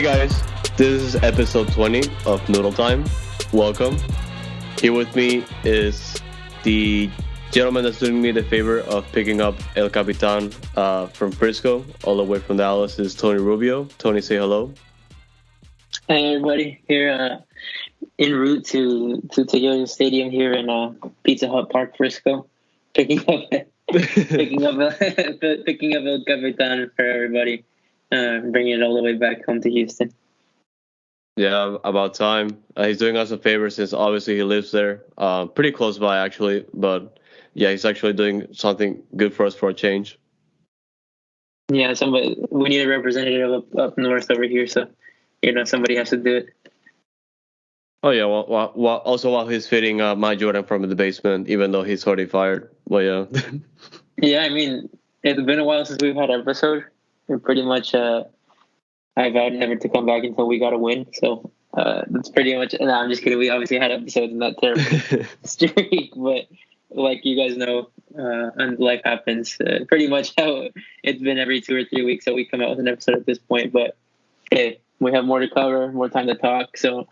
guys, this is episode 20 of Noodle Time. Welcome. Here with me is the gentleman that's doing me the favor of picking up El Capitan from Frisco, all the way from Dallas, is Tony Rubio. Tony, say hello. Hey everybody, here en route to Toyota Stadium here in Pizza Hut Park, Frisco, picking up picking up El Capitan for everybody, bringing it all the way back home to Houston. Yeah, about time. He's doing us a favor since obviously he lives there, pretty close by actually. But yeah, he's actually doing something good for us for a change. Yeah, we need a representative up north over here, so somebody has to do it. Oh yeah, also while he's fitting my Jordan from the basement, even though he's already fired. Well, yeah. Yeah, I mean, it's been a while since we've had an episode. We're pretty much I vowed never to come back until we got a win. So that's pretty much. No, I'm just kidding. We obviously had episodes in that terrible streak, but like you guys know, and life happens. Pretty much how it's been every 2 or 3 weeks that we come out with an episode at this point. But hey, we have more to cover, more time to talk, so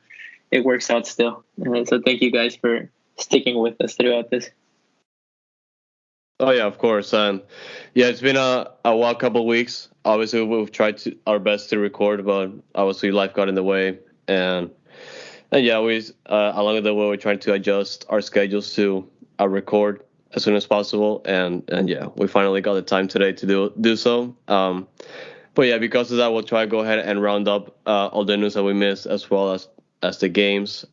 it works out still. So thank you guys for sticking with us throughout this. Oh yeah, of course, and yeah, it's been a wild couple of weeks. Obviously, we've tried our best to record, but obviously life got in the way, and yeah, we along the way we're trying to adjust our schedules to record as soon as possible, and yeah, we finally got the time today to do so. But yeah, because of that, we'll try to go ahead and round up all the news that we missed, as well as the games.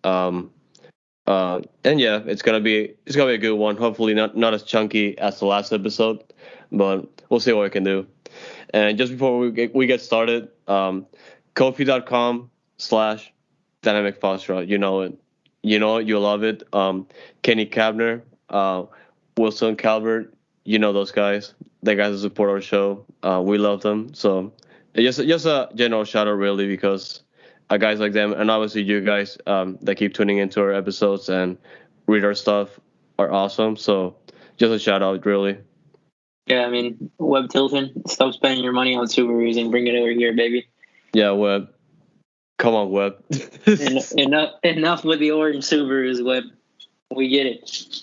And yeah, it's gonna be a good one. Hopefully not as chunky as the last episode, but we'll see what we can do. And just before we get started, Ko-fi.com/Dynamic Foxtrot. You know it. You know it. You love it. Kenny Kabner, Wilson Calvert. You know those guys. The guys that support our show. We love them. So just a general shout out really, because guys like them, and obviously you guys that keep tuning into our episodes and read our stuff are awesome. So just a shout out, really. Yeah, I mean, Webb Tilton, stop spending your money on Subarus and bring it over here, baby. Yeah, Webb. Come on, Webb. enough with the orange Subarus, Webb. We get it.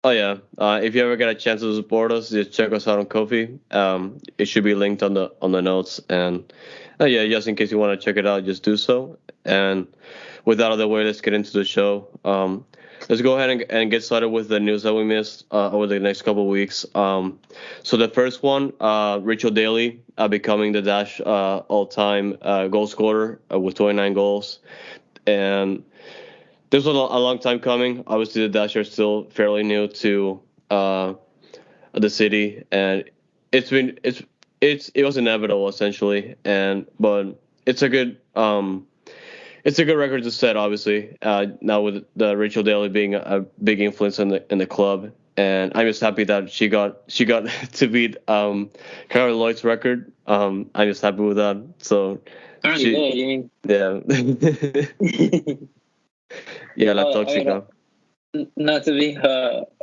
Oh yeah. If you ever get a chance to support us, just check us out on Ko-fi. It should be linked on the notes, and yeah, just in case you want to check it out, just do so. And with that out of the way, let's get into the show. Let's go ahead and get started with the news that we missed over the next couple of weeks. So the first one, Rachel Daly becoming the Dash all-time goal scorer with 29 goals. And this was a long time coming. Obviously, the Dash are still fairly new to the city, and it was inevitable essentially. But it's a good record to set, obviously. Now with the Rachel Daly being a big influence in the club, and I'm just happy that she got to beat Carol Lloyd's record. I'm just happy with that. So yeah. Yeah, la tóxica. Not to be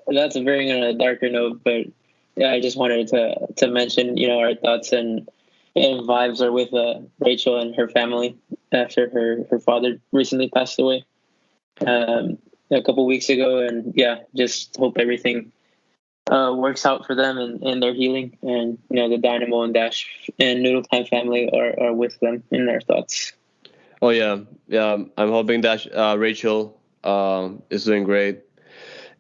that's a very on a darker note, but yeah, I just wanted to mention, our thoughts and vibes are with Rachel and her family after her father recently passed away a couple weeks ago, and yeah, just hope everything works out for them and their healing, and the Dynamo and Dash and Noodle Time family are with them in their thoughts. Oh yeah. I'm hoping that Rachel is doing great,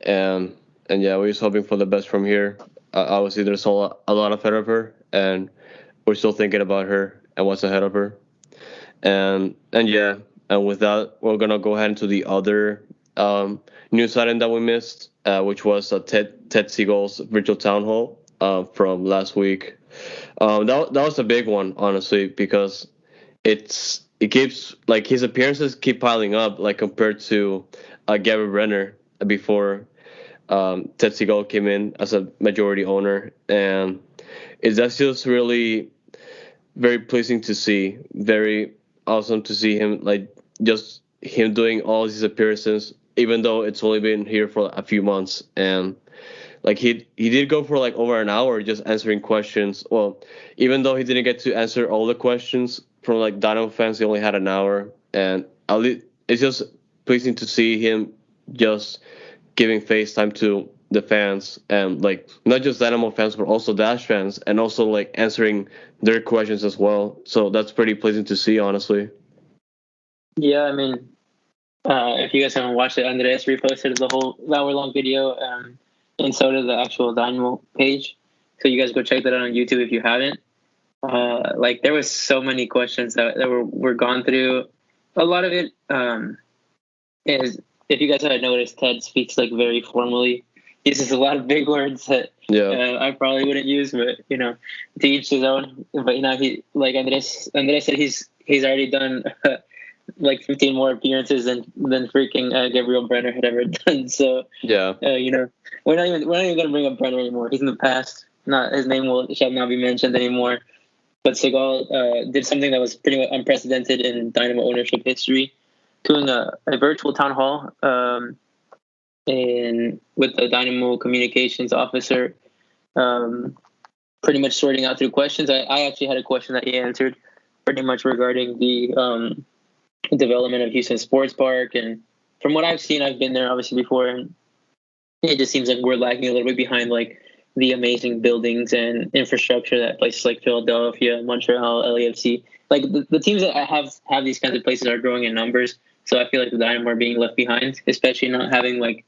and yeah, we're just hoping for the best from here. Obviously, there's a lot ahead of her, and we're still thinking about her and what's ahead of her. And yeah, and with that, we're gonna go ahead into the other news item that we missed, which was Ted Seagal's virtual town hall from last week. That was a big one, honestly, because it keeps, like, his appearances keep piling up, like, compared to Gary Renner before Ted Seagal came in as a majority owner, and that's just really very pleasing to see. Very awesome to see him, like, just him doing all these appearances, even though it's only been here for a few months. And like he did go for like over an hour just answering questions. Well, even though he didn't get to answer all the questions from like Dynamo fans, he only had an hour, and at least it's just pleasing to see him just giving face time to the fans, and like not just Dynamo fans but also Dash fans, and also like answering their questions as well. So that's pretty pleasing to see, honestly. Yeah, I mean, if you guys haven't watched it, Andres reposted the whole hour-long video, and so did the actual Dynamo page. So you guys go check that out on YouTube if you haven't. Like there was so many questions that were gone through. A lot of it is, if you guys haven't noticed, Ted speaks like very formally. He uses a lot of big words that I probably wouldn't use, but to each his own. But he, like Andres said, he's already done like 15 more appearances than freaking Gabriel Brenner had ever done. So we're not even gonna bring up Brenner anymore. He's in the past. Not his name shall not be mentioned anymore. But Segal did something that was pretty much unprecedented in Dynamo ownership history, doing a virtual town hall with the Dynamo communications officer, pretty much sorting out through questions. I actually had a question that he answered pretty much regarding the development of Houston Sports Park. And from what I've seen, I've been there obviously before, and it just seems like we're lagging a little bit behind like the amazing buildings and infrastructure that places like Philadelphia, Montreal, LAFC, like the teams that have these kinds of places are growing in numbers. So I feel like the Dynamo are being left behind, especially not having like,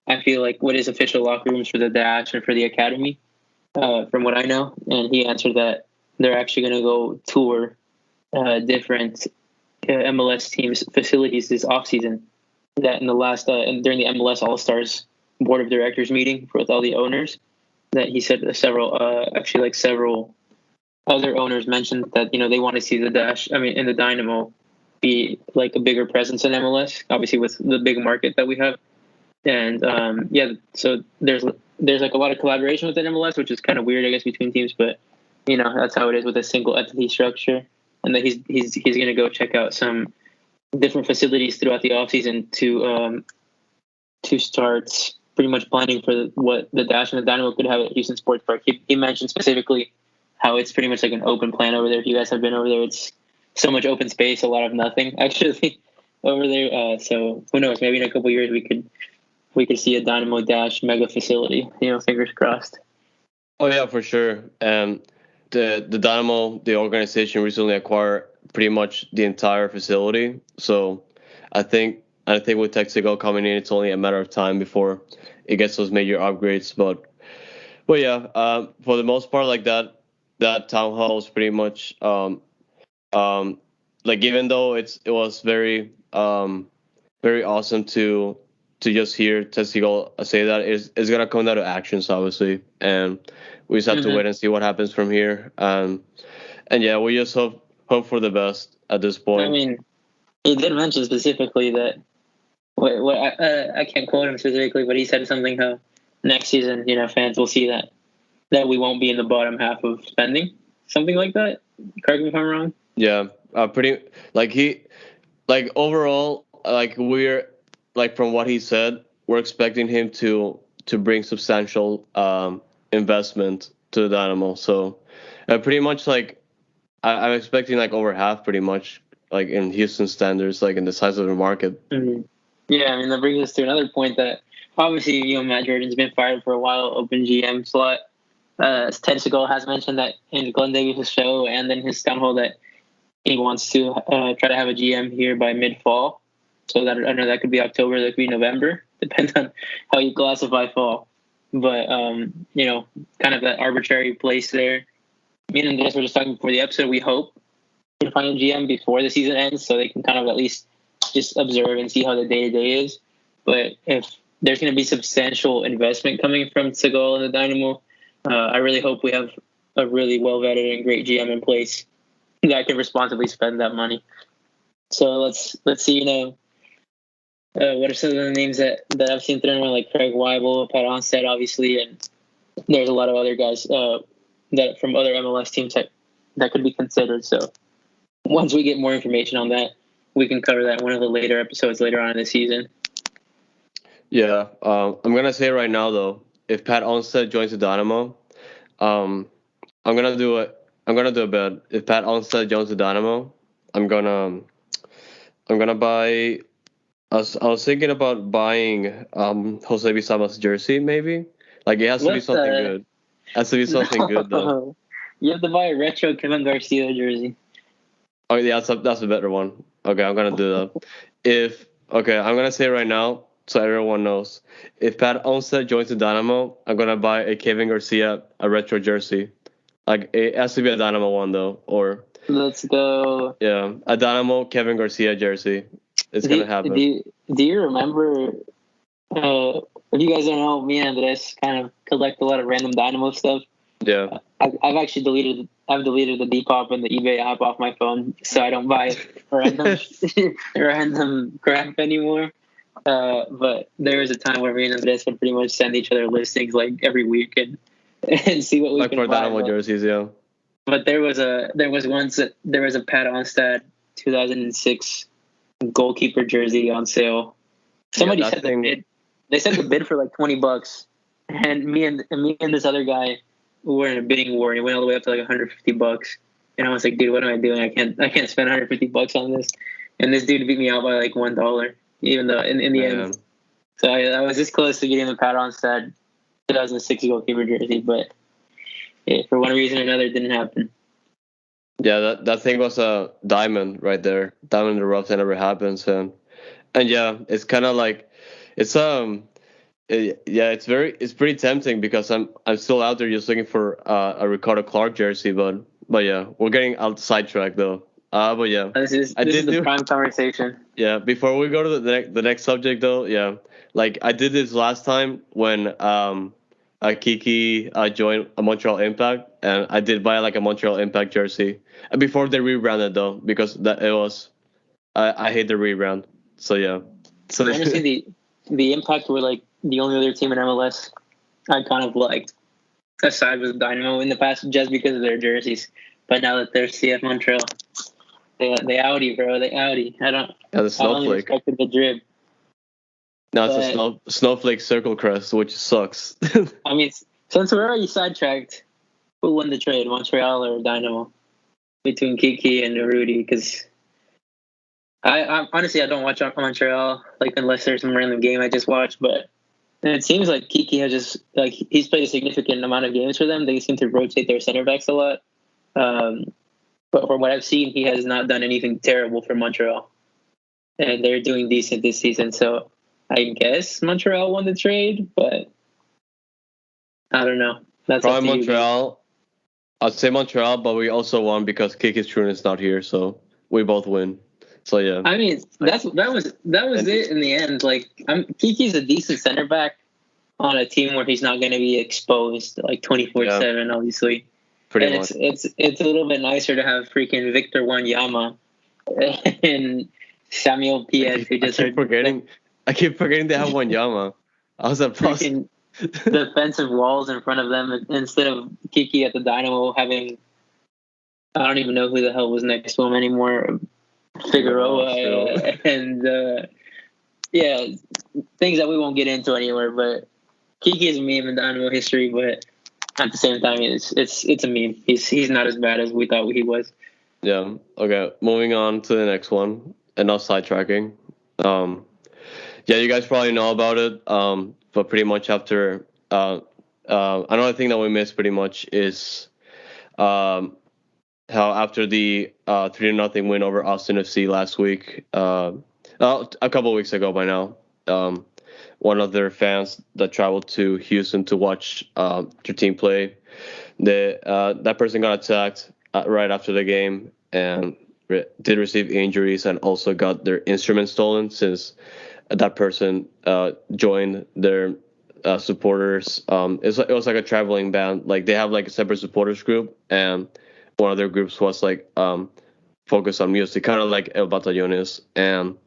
I feel like what is official locker rooms for the Dash and for the Academy, from what I know. And he answered that they're actually going to go tour different MLS teams' facilities this offseason. That in the last and during the MLS All Stars board of directors meeting with all the owners, that he said several other owners mentioned that they want to see the Dash, in the Dynamo, be like a bigger presence in MLS, obviously with the big market that we have. And so there's like a lot of collaboration within MLS, which is kind of weird, I guess, between teams, but that's how it is with a single entity structure. And that he's going to go check out some different facilities throughout the offseason to start pretty much planning for what the Dash and the Dynamo could have at Houston Sports Park. He mentioned specifically how it's pretty much like an open plan over there. If you guys have been over there, it's so much open space, a lot of nothing actually over there. So who knows? Maybe in a couple of years we could see a Dynamo Dash mega facility. Fingers crossed. Oh yeah, for sure. And the Dynamo, the organization, recently acquired pretty much the entire facility. So I think with Texaco coming in, it's only a matter of time before it gets those major upgrades. But yeah, for the most part, like that town hall is pretty much like, even though it was very awesome to just hear Texaco say that, it's gonna come down to actions, obviously, and we just have to wait and see what happens from here. And yeah, we just hope for the best at this point. He did mention specifically that. I can't quote him specifically, but he said something how next season, fans will see that we won't be in the bottom half of spending, something like that. Correct me if I'm wrong. Yeah, pretty like overall, like we're like, from what he said, we're expecting him to bring substantial investment to the Dynamo. So pretty much like I'm expecting like over half, pretty much, like in Houston standards, like in the size of the market. Mm-hmm. Yeah, that brings us to another point that obviously, Matt Jordan's been fired for a while, open GM slot. Ted Segal has mentioned that in Glenn Davis' show and then his town hall that he wants to try to have a GM here by mid-fall. So that, I know that could be October, that could be November, depends on how you classify fall. But, kind of that arbitrary place there. Me and Andres were just talking before the episode, we hope to find a GM before the season ends so they can kind of at least just observe and see how the day-to-day is. But if there's going to be substantial investment coming from Segal and the Dynamo, I really hope we have a really well-vetted and great GM in place that can responsibly spend that money. So let's see, what are some of the names that I've seen thrown around, like Craig Weibel, Pat Onstad, obviously, and there's a lot of other guys that from other MLS teams that could be considered. So once we get more information on that, we can cover that in one of the later episodes later on in the season. Yeah, I'm gonna say right now though, if Pat Onstad joins the Dynamo, I'm gonna do a bet. If Pat Onstad joins the Dynamo, I'm gonna buy. I was thinking about buying Jose Bisama's jersey, maybe. Like it has to be What something the? good. It has to be something good though. No. You have to buy a retro Kevin Garcia jersey. Oh yeah, that's a better one. Okay, I'm gonna do that. If okay, I'm gonna say right now so everyone knows. If Pat Onset joins the Dynamo, I'm gonna buy a Kevin Garcia a retro jersey. Like it has to be a Dynamo one though, or Let's go. yeah, a Dynamo Kevin Garcia jersey. It's Do gonna you, do happen. you, do you remember? If you guys don't know, me and Andres kind of collect a lot of random Dynamo stuff. Yeah, I've actually deleted the Depop and the eBay app off my phone, so I don't buy random random crap anymore. But there was a time where me and Andres would pretty much send each other listings like every week and see what we like can for buy. Dynamo jerseys, yeah. But there was a Pat Onstad 2006 goalkeeper jersey on sale. Somebody Yeah, that said the thing. bid. They said the bid for like $20, and me and this other guy were in a bidding war, and it went all the way up to like $150. And I was like, dude, what am I doing? I can't spend $150 on this. And this dude beat me out by like $1, even though in the Man. end. So I was this close to getting the Pat Onstad 2006 goalkeeper jersey, but for one reason or another, it didn't happen. Yeah, that thing was a diamond right there. Diamond in the rough that never happens, and yeah, it's kind of like it's yeah, it's pretty tempting because I'm still out there just looking for a Ricardo Clark jersey, but yeah, we're getting out sidetracked though. But yeah, This is I this is did the do. prime conversation. Yeah, before we go to the next subject though, yeah, like I did this last time when Kiki joined a Montreal Impact, and I did buy like a Montreal Impact jersey before they rebranded though, because that it was I hate the rebrand. So yeah, so Honestly, the Impact were like the only other team in MLS I kind of liked, aside with Dynamo in the past, just because of their jerseys. But now that they're CF Montreal, they outie, bro. They outie. yeah, the I only snowflake. respected the drip. Now it's a But snowflake circle crest, which sucks. I mean, since we're already sidetracked, who won the trade, Montreal or Dynamo, between Kiki and Rudy? Because I honestly I don't watch Montreal like unless there's some random game I just watch. But it seems like Kiki has just like he's played a significant amount of games for them. They seem to rotate their center backs a lot. Um, but from what I've seen, he has not done anything terrible for Montreal, and they're doing decent this season. So I guess Montreal won the trade, but I don't know. That's up Probably to you. Montreal. I'd say Montreal, but we also won because Kiki Trun is not here, so we both win. So yeah. I mean, that was it in the end. Like, Kiki's a decent center back on a team where he's not going to be exposed like 24/7, obviously. Pretty And much. it's a little bit nicer to have freaking Victor Wanyama and Samuel Piet who just I keep forgetting they have Wanyama. I was at plus. freaking defensive walls in front of them instead of Kiki at the Dynamo having I don't even know who the hell was next to him anymore. Figueroa and yeah, things that we won't get into anywhere. But Kiki is a meme in Dynamo history, but at the same time, it's a meme. He's not as bad as we thought he was. Yeah. Okay. Moving on to the next one, and not sidetracking. Yeah, you guys probably know about it. But pretty much after another thing that we missed pretty much is how after the 3-0 win over Austin FC last week, a couple of weeks ago by now, one of their fans that traveled to Houston to watch their team play, that person got attacked right after the game and did receive injuries and also got their instruments stolen since that person joined their supporters. It was like a traveling band. Like they have like a separate supporters group, and one of their groups was like focused on music, kind of like El Batallones. And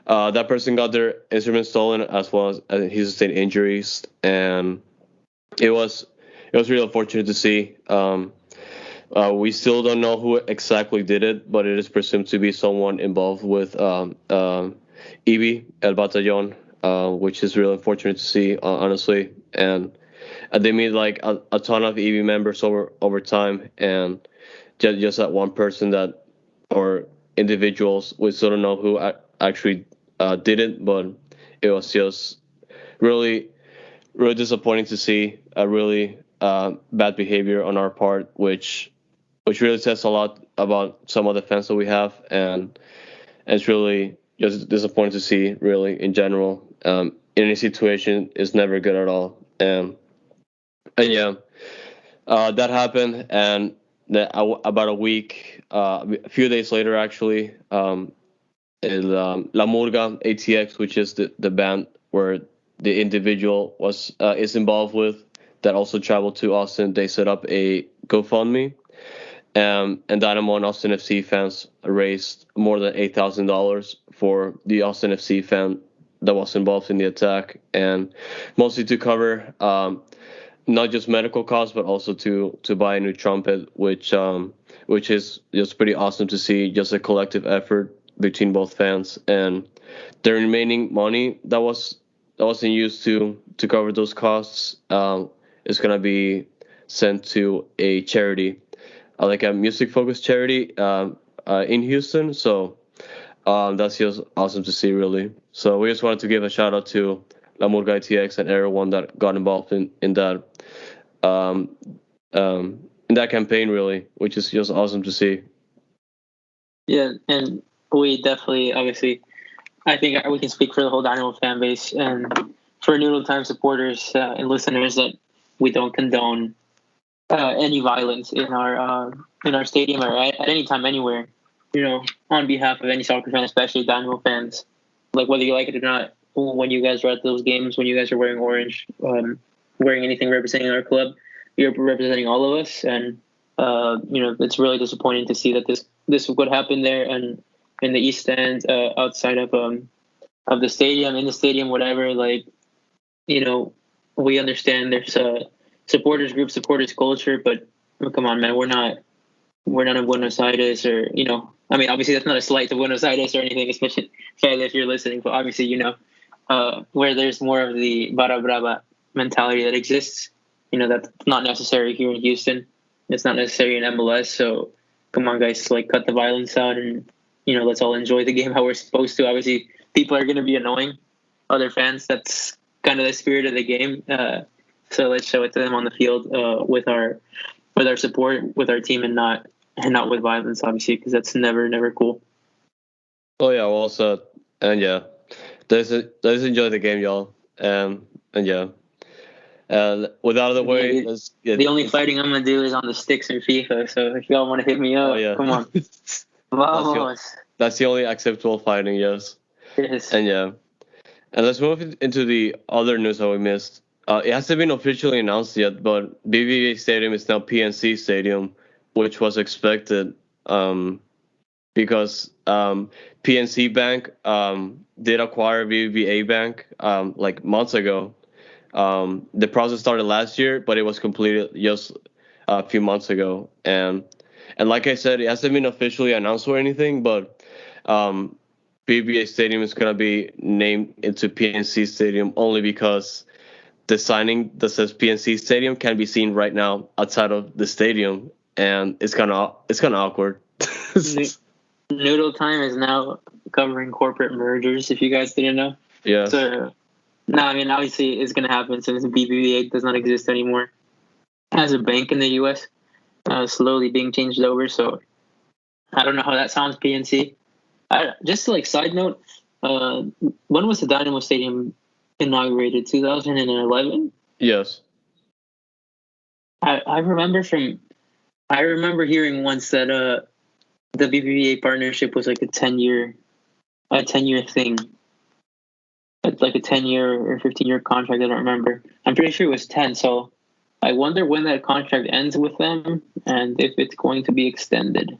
that person got their instruments stolen as well as he sustained injuries, and it was really unfortunate to see. We still don't know who exactly did it, but it is presumed to be someone involved with EB El Batallon, which is really unfortunate to see, honestly. And they made like a ton of EB members over time, and just that one person that, or individuals. We still don't know who actually did it, but it was just really, really disappointing to see a really bad behavior on our part, which really says a lot about some of the fans that we have, and it's really just disappointing to see, really, in general. In any situation is never good at all. And yeah, that happened, and about a week, a few days later, actually, La Murga ATX, which is the band where the individual is involved with, that also traveled to Austin. They set up a GoFundMe, and Dynamo and Austin FC fans raised more than $8,000 for the Austin FC fan that was involved in the attack, and mostly to cover not just medical costs, but also to buy a new trumpet, which is just pretty awesome to see. Just a collective effort between both fans, and the remaining money that wasn't used to cover those costs is gonna be sent to a charity, like a music focused charity in Houston. So that's just awesome to see, really. So we just wanted to give a shout out to La Murga ITX and everyone that got involved in that campaign, really, which is just awesome to see. Yeah, and we definitely, obviously, I think we can speak for the whole Dynamo fan base and for Noodle Time supporters and listeners that we don't condone any violence in our stadium or at any time, anywhere. On behalf of any soccer fan, especially Dynamo fans, like whether you like it or not, when you guys are at those games, when you guys are wearing orange, wearing anything representing our club, you're representing all of us, and it's really disappointing to see that this would happen there and in the East End, outside of the stadium, in the stadium, whatever. Like, we understand there's a supporters group, supporters culture, but come on, man, we're not in Buenos Aires, or I mean, obviously that's not a slight to Buenos Aires or anything, especially if you're listening, but obviously where there's more of the Barra Brava mentality that exists, that's not necessary here in Houston. It's not necessary in MLS. So come on, guys, like cut the violence out, and let's all enjoy the game how we're supposed to. Obviously, people are going to be annoying other fans. That's kind of the spirit of the game. So let's show it to them on the field with our support, with our team, and not with violence, obviously, because that's never cool. Oh yeah, well said. And yeah, let's enjoy the game, y'all. And yeah. With out of the way, the only fighting I'm gonna do is on the sticks in FIFA. So if y'all want to hit me up, come on. That's the only acceptable fighting, yes. Yes. And yeah, and let's move into the other news that we missed. It hasn't been officially announced yet, but BBVA Stadium is now PNC Stadium, which was expected because PNC Bank did acquire BBVA Bank like months ago. The process started last year, but it was completed just a few months ago. And like I said, it hasn't been officially announced or anything, but BBVA Stadium is going to be named into PNC Stadium only because the signing that says PNC Stadium can be seen right now outside of the stadium, and it's kind of awkward. Noodle Time is now covering corporate mergers, if you guys didn't know. Yeah. So, no, I mean, obviously it's going to happen since BBVA does not exist anymore as a bank in the U.S., slowly being changed over. So I don't know how that sounds, PNC. Just like side note, when was the Dynamo Stadium inaugurated? 2011? Yes. I remember hearing once that the BBVA partnership was like a 10-year thing. It's like a 10-year or 15-year contract. I don't remember. I'm pretty sure it was 10. So I wonder when that contract ends with them and if it's going to be extended.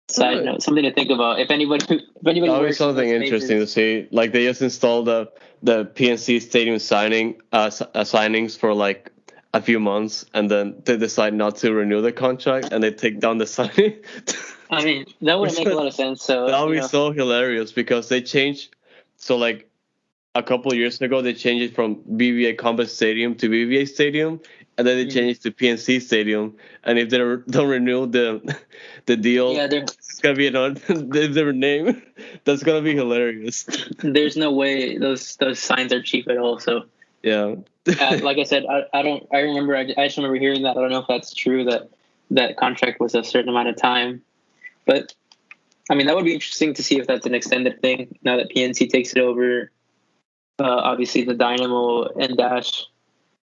Side note, something to think about. If anybody that would be something interesting to see. Like they just installed the PNC Stadium signings for like a few months, and then they decide not to renew the contract, and they take down the signing. I mean, that would make a lot of sense. So that would be so hilarious because they change. So like a couple of years ago they changed it from BBA Combat Stadium to BBA Stadium, and then they changed it to PNC Stadium. And if they don't renew the deal, Yeah, it's gonna be their name. That's gonna be hilarious. there's no way those signs are cheap at all. So Yeah. like I said, I just remember hearing that. I don't know if that's true, that contract was a certain amount of time, but I mean that would be interesting to see if that's an extended thing now that PNC takes it over. Obviously, the Dynamo and Dash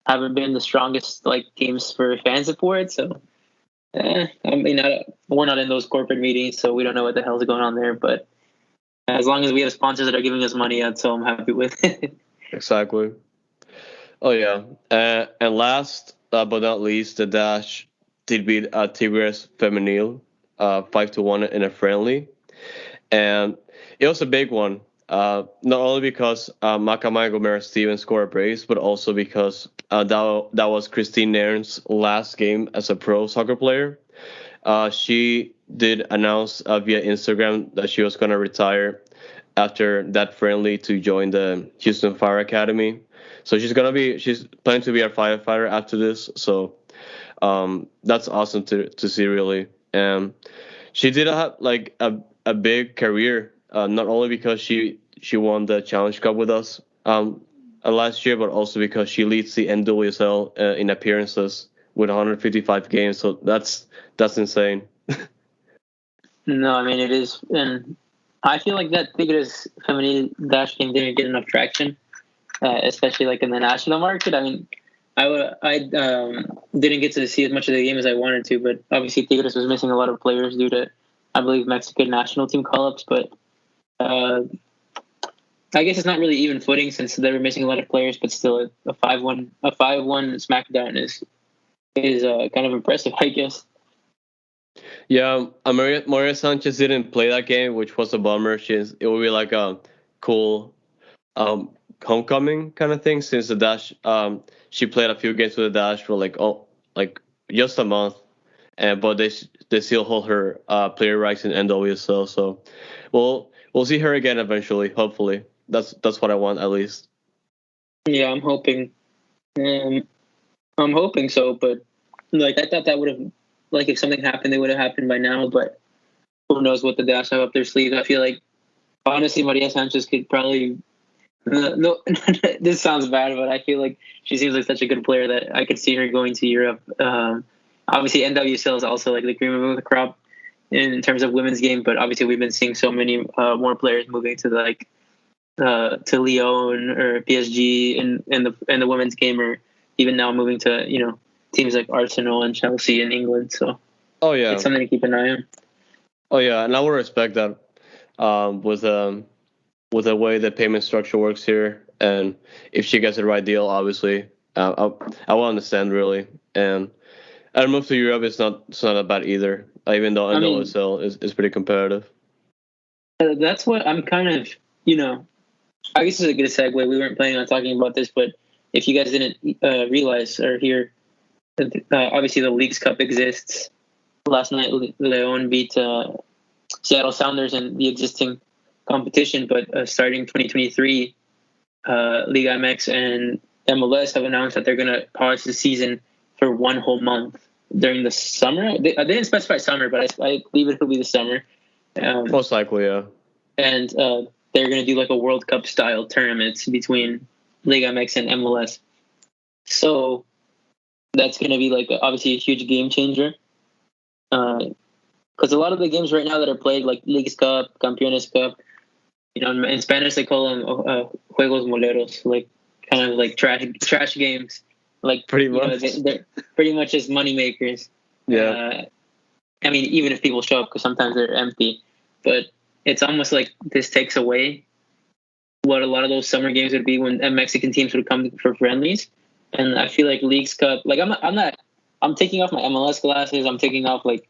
haven't been the strongest like teams for fan support, so I mean we're not in those corporate meetings, so we don't know what the hell's going on there. But as long as we have sponsors that are giving us money, that's all I'm happy with. Exactly. Oh yeah, and last but not least, the Dash did beat Tigres Femenil 5-1 in a friendly, and it was a big one. Not only because Macamaya Gomera Stevens scored a brace, but also because that was Christine Nairn's last game as a pro soccer player. She did announce via Instagram that she was going to retire after that friendly to join the Houston Fire Academy. So she's planning to be a firefighter after this. So that's awesome to see, really. And she did have like a big career, not only because she won the Challenge Cup with us last year, but also because she leads the NWSL in appearances with 155 games. So that's insane. No, I mean it is, and I feel like that Tigres feminine dash game didn't get enough traction, especially like in the national market. I mean, I didn't get to see as much of the game as I wanted to, but obviously Tigres was missing a lot of players due to, I believe, Mexican national team call-ups. But I guess it's not really even footing since they were missing a lot of players. But still, a 5-1 SmackDown is kind of impressive, I guess. Yeah, Maria Sanchez didn't play that game, which was a bummer. It would be like a cool homecoming kind of thing, since the Dash she played a few games with the Dash for like just a month, and but they still hold her player rights in NWSL. So we'll see her again eventually. Hopefully, that's what I want at least. Yeah, I'm hoping. I'm hoping so, but like I thought that would have, like if something happened, it would have happened by now. But who knows what the Dash have up their sleeve? I feel like honestly, Maria Sanchez could probably. No, this sounds bad, but I feel like she seems like such a good player that I could see her going to Europe. Obviously, NWSL is also like the cream of the crop in terms of women's game, but obviously we've been seeing so many more players moving to to Lyon or PSG in the women's game, or even now moving to teams like Arsenal and Chelsea in England. So Oh yeah, it's something to keep an eye on. oh yeah, and I would respect that with the way the payment structure works here, and if she gets the right deal, obviously, I will understand really. And a move to Europe is not that bad either, even though I mean, NWSL is pretty competitive. that's what I'm kind of, I guess it's a good segue. We weren't planning on talking about this, but if you guys didn't realize or hear, obviously the Leagues Cup exists. Last night, Leon beat Seattle Sounders in the existing competition, but starting 2023, Liga MX and MLS have announced that they're going to pause the season for one whole month during the summer. They didn't specify summer, but I believe it will be the summer. Most likely, yeah. And they're going to do like a World Cup style tournaments between Liga MX and MLS. So that's going to be like obviously a huge game changer. Because a lot of the games right now that are played, like Leagues Cup, Campeones Cup, in Spanish they call them juegos moleros, like kind of like trash games. Like pretty much, they're pretty much just money makers. Yeah. I mean, even if people show up, because sometimes they're empty, but it's almost like this takes away what a lot of those summer games would be when Mexican teams would come for friendlies. And I feel like Leagues Cup, like I'm taking off my MLS glasses. I'm taking off like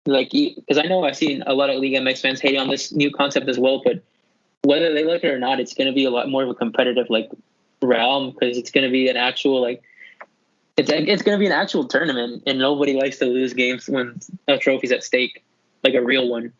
because I know I've seen a lot of Liga MX fans hating on this new concept as well, but whether they like it or not, it's going to be a lot more of a competitive like realm, because it's going to be an actual like it's going to be an actual tournament, and nobody likes to lose games when a trophy's at stake, like a real one.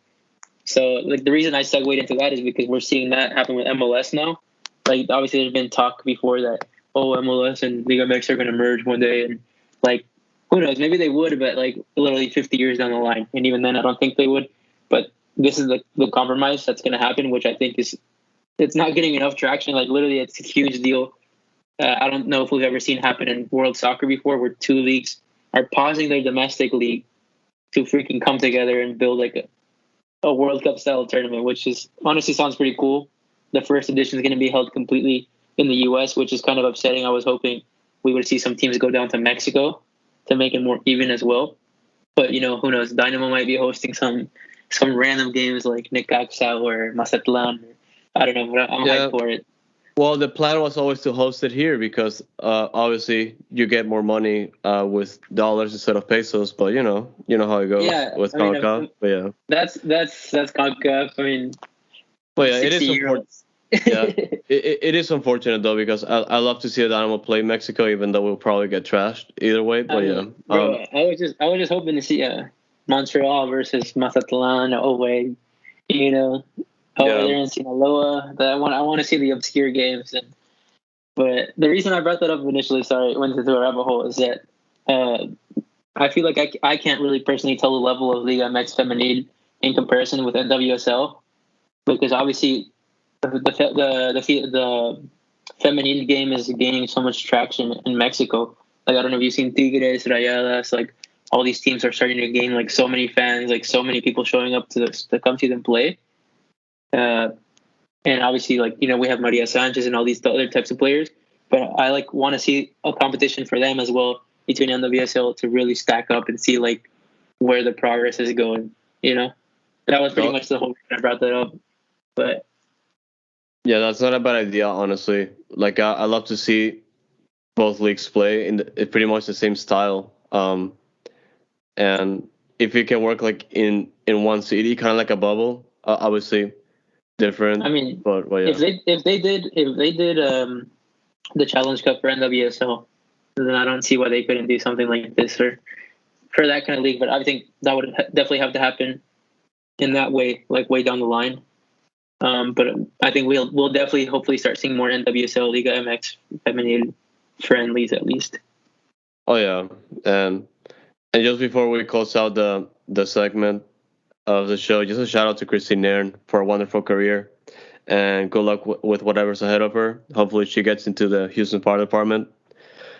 So like the reason I segued into that is because we're seeing that happen with MLS now. like obviously there's been talk before that MLS and Liga MX are going to merge one day, and like who knows, maybe they would, but like literally 50 years down the line, and even then I don't think they would. But this is the compromise that's going to happen, which I think is it's not getting enough traction. Like literally, it's a huge deal. I don't know if we've ever seen happen in world soccer before, where two leagues are pausing their domestic league to freaking come together and build like a World Cup style tournament, which is honestly sounds pretty cool. The first edition is going to be held completely in the U.S., which is kind of upsetting. I was hoping we would see some teams go down to Mexico to make it more even as well. But who knows? Dynamo might be hosting some random games like Necaxa or Mazatlan. I don't know, but I'm hyped for it. Well, the plan was always to host it here because obviously you get more money with dollars instead of pesos. But you know how it goes with CONCACAF. But yeah, that's CONCACAF. I mean, but yeah, it is unfortunate. Yeah, it is unfortunate though because I love to see a Dynamo play Mexico, even though we'll probably get trashed either way. But bro, I was just hoping to see Montreal versus Mazatlan away. Over there in Sinaloa. I want to see the obscure games. But the reason I brought that up initially, sorry, went into a rabbit hole, is that I feel like I can't really personally tell the level of Liga MX Femenil in comparison with NWSL, because obviously the feminine game is gaining so much traction in Mexico. Like I don't know if you've seen Tigres, Rayadas, like all these teams are starting to gain like so many fans, like so many people showing up to come see them play. And obviously, like we have Maria Sanchez and all these other types of players, but I like want to see a competition for them as well between NWSL to really stack up and see like where the progress is going. That was pretty much the whole reason I brought that up. But yeah, that's not a bad idea, honestly. Like I love to see both leagues play in pretty much the same style. And if it can work like in one city, kind of like a bubble, obviously. Different. I mean, but yeah. if they did the Challenge Cup for NWSL, then I don't see why they couldn't do something like this for that kind of league. But I think that would definitely have to happen in that way, like way down the line. But I think we'll definitely hopefully start seeing more NWSL Liga MX feminine friendlies at least. Oh yeah, and just before we close out the segment of the show, just a shout out to Christine Nairn for a wonderful career, and good luck with whatever's ahead of her. Hopefully, she gets into the Houston Fire Department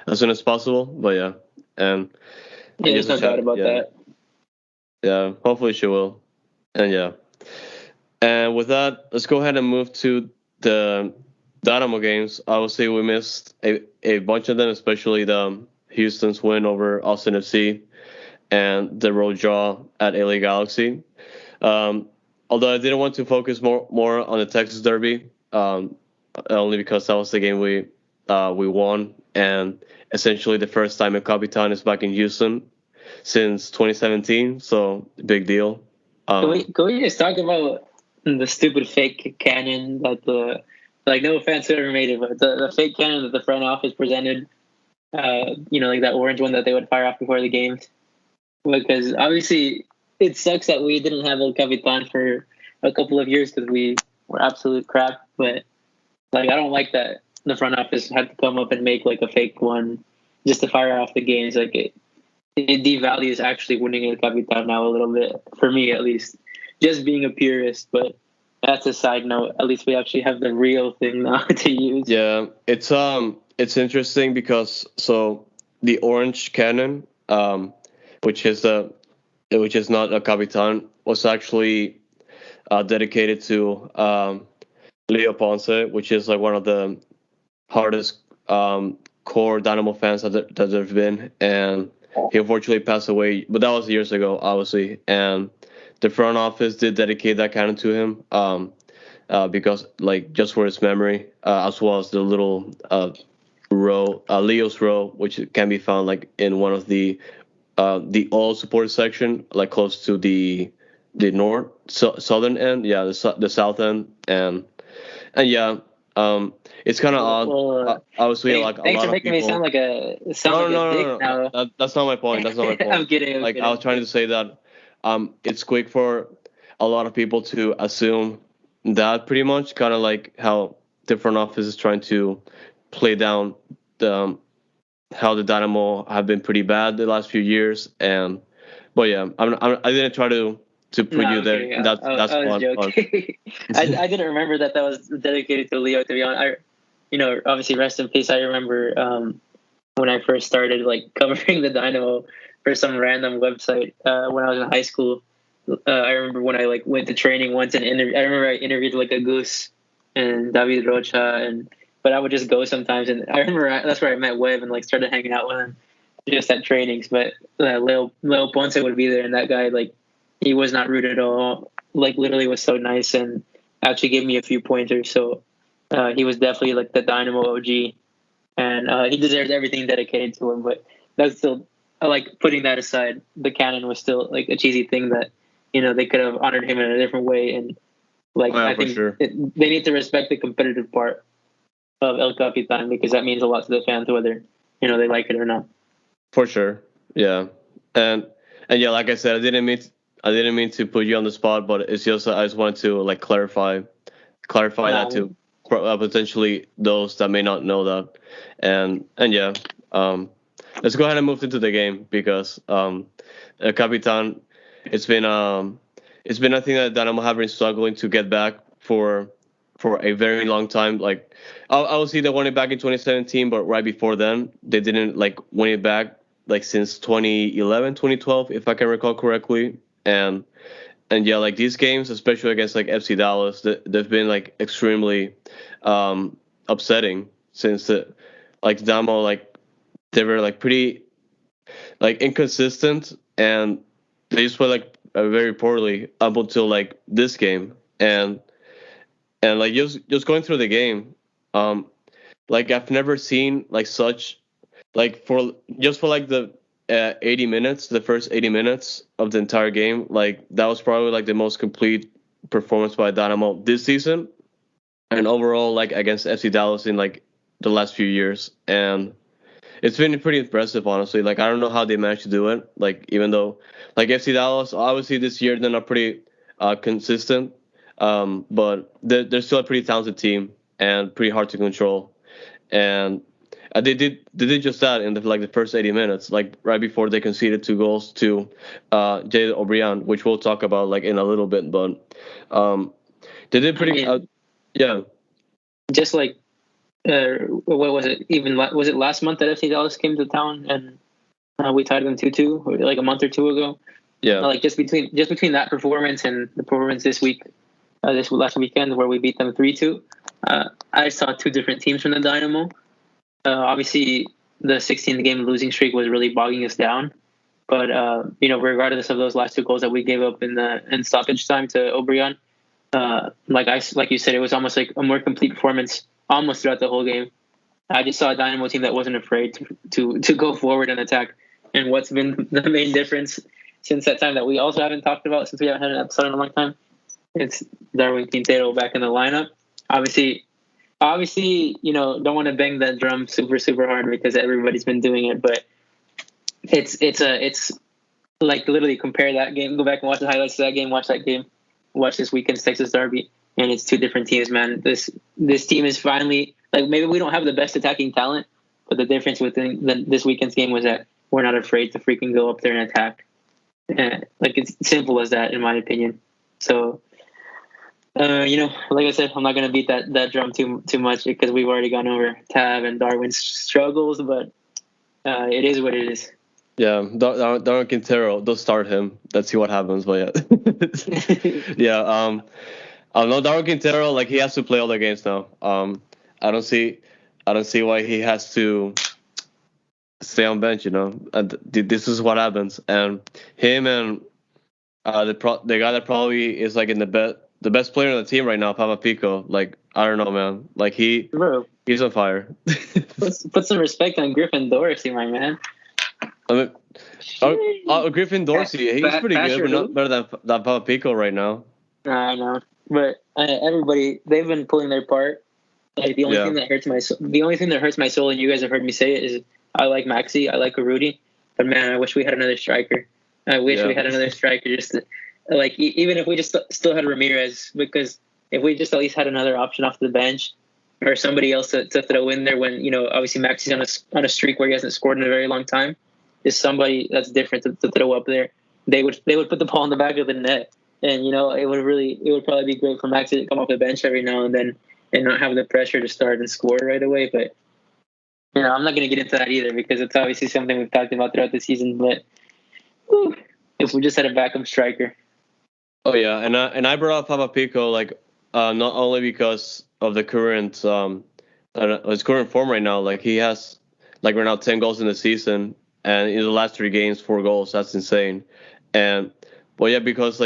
as soon as possible. But yeah, and there's no doubt about that. Yeah, hopefully she will, and yeah. And with that, let's go ahead and move to the Dynamo games. Obviously, we missed a bunch of them, especially the Houston's win over Austin FC and the road draw at LA Galaxy. Although I didn't want to focus more on the Texas Derby, only because that was the game we won, and essentially the first time a Capitan is back in Houston since 2017. So big deal. Can we just talk about the stupid fake cannon that no offense to whoever made it, but the fake cannon that the front office presented, like that orange one that they would fire off before the games. Because obviously it sucks that we didn't have El Capitan for a couple of years because we were absolute crap. But like I don't like that the front office had to come up and make like a fake one just to fire off the games. Like it devalues actually winning El Capitan now a little bit, for me at least. Just being a purist, but that's a side note. At least we actually have the real thing now to use. Yeah, it's interesting because so the orange cannon, which is not a Capitan, was actually dedicated to Leo Ponce, which is like one of the hardest core Dynamo fans that there've been, and he unfortunately passed away. But that was years ago, obviously, and the front office did dedicate that cannon to him because, like, just for his memory, as well as the little row, Leo's row, which can be found like in one of the all support section, like close to the southern end, the south end, and yeah, it's kind of odd. Obviously, like a lot of people. Thanks for making me sound like a no. That's not my point. That's not my point. I'm kidding. I was trying to say that it's quick for a lot of people to assume that pretty much, kind of like how the front office is trying to play down the how the Dynamo have been pretty bad the last few years. But yeah, I didn't try to No, put you I'm there kidding. in that I was spot. But joking. I didn't remember that was dedicated to Leo. To be honest, obviously rest in peace. I remember when I first started like covering the Dynamo for some random website when I was in high school. I remember when I like went to training once and I remember I interviewed like a Goose and David Rocha but I would just go sometimes and I remember that's where I met Webb and like started hanging out with him just at trainings. But Leo Ponce would be there and that guy like he was not rude at all. Like literally was so nice and actually gave me a few pointers. So he was definitely like the Dynamo OG and he deserves everything dedicated to him. But that's still like putting that aside. The canon was still like a cheesy thing that they could have honored him in a different way. And like oh, yeah, I for think sure. they need to respect the competitive part of El Capitan because that means a lot to the fans whether they like it or not. For sure, yeah, and yeah, like I said, I didn't mean to put you on the spot, but it's just I just wanted to like clarify that to potentially those that may not know that, and yeah, let's go ahead and move into the game because El Capitan, it's been it's been a thing that Dynamo have been struggling to get back for a very long time. Like I will see they won it back in 2017, but right before then they didn't like win it back like since 2011, 2012, if I can recall correctly. And yeah, like these games, especially against like FC Dallas, they've been like extremely upsetting since like Dynamo like they were like pretty like inconsistent and they just play like very poorly up until like this game and like just going through the game, like I've never seen like such like for like the 80 minutes, the first 80 minutes of the entire game, like that was probably like the most complete performance by Dynamo this season and overall like against FC Dallas in like the last few years. And it's been pretty impressive, honestly. Like I don't know how they managed to do it. Like even though like FC Dallas, obviously this year they're not pretty consistent, but they're still a pretty talented team and pretty hard to control. And they did just that in the first 80 minutes, like right before they conceded 2 goals to Jay O'Brien, which we'll talk about like in a little bit. But they did pretty. Yeah. Just like what was it? Even was it last month that FC Dallas came to town and we tied them 2-2, like a month or two ago? Yeah. Like just between that performance and the performance this week, this last weekend where we beat them 3-2, I saw two different teams from the Dynamo. Obviously, the 16th game losing streak was really bogging us down. But regardless of those last 2 goals that we gave up in stoppage time to O'Brien, like you said, it was almost like a more complete performance almost throughout the whole game. I just saw a Dynamo team that wasn't afraid to go forward and attack. And what's been the main difference since that time that we also haven't talked about since we haven't had an episode in a long time, it's Darwin Quintero back in the lineup. Obviously, don't want to bang that drum super, super hard because everybody's been doing it, but it's like literally compare that game, go back and watch the highlights of that game, watch that game, watch this weekend's Texas Derby, and it's two different teams, man. This team is finally, like, maybe we don't have the best attacking talent, but the difference within this weekend's game was that we're not afraid to freaking go up there and attack. Like, it's simple as that, in my opinion. So, like I said, I'm not going to beat that drum too much because we've already gone over Tav and Darwin's struggles, but it is what it is. Yeah, Darwin Quintero, they'll start him. Let's see what happens. But yeah, yeah. No, Darwin Quintero, like he has to play all the games now. I don't see why he has to stay on bench. This is what happens. And him and the guy that probably is like in the best player on the team right now, Papa Pico. Like I don't know, man. Like he's on fire. Put some respect on Griffin Dorsey, my man. I mean, Griffin Dorsey, he's pretty good, but not better than Papa Pico right now. I know, but everybody, they've been pulling their part. Like the only thing that hurts my soul, and you guys have heard me say it, is I like Maxi, I like Rudy, but man, I wish we had another striker. I wish we had another striker, just to, like even if we just still had Ramirez, because if we just at least had another option off the bench, or somebody else to throw in there when, obviously Maxi's on a streak where he hasn't scored in a very long time, is somebody that's different to throw up there. They would put the ball in the back of the net, and it would probably be great for Maxi to come off the bench every now and then and not have the pressure to start and score right away. But I'm not going to get into that either because it's obviously something we've talked about throughout the season. But if we just had a backup striker. Oh yeah, and I brought up Papa Pico not only because of the current his current form right now. Like he has right now 10 goals in the season, and in the last 3 games 4 goals. That's insane. And because